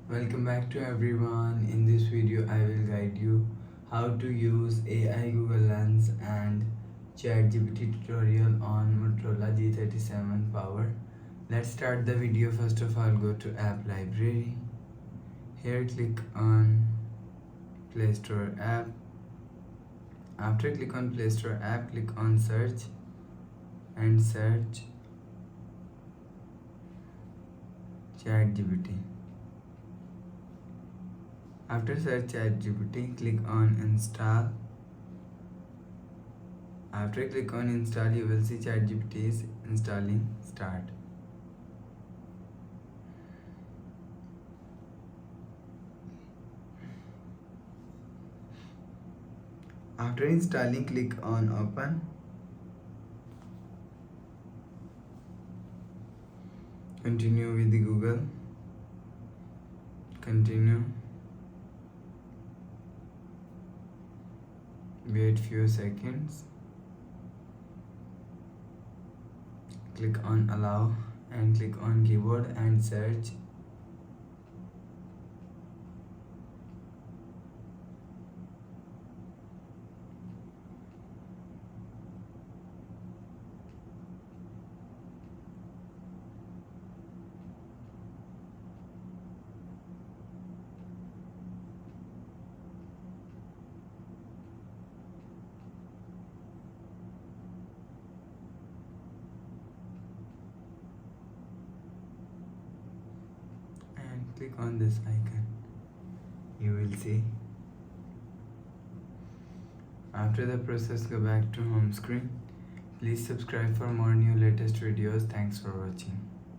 Welcome back to everyone. In this video, I will guide you how to use AI Google Lens and ChatGPT tutorial on Motorola G37 power. Let's start the video. First of all, go to App Library. Here, click on Play Store app. After click on Play Store app, click on Search and search ChatGPT. After search ChatGPT, click on install. After click on install, you will see ChatGPT is installing. Start. After installing, click on open. Continue with the Google. Continue. Wait few seconds. Click on allow and click on keyboard and search. Click on this icon. You will see. After the process, go back to home screen. Please subscribe for more new latest videos. Thanks for watching.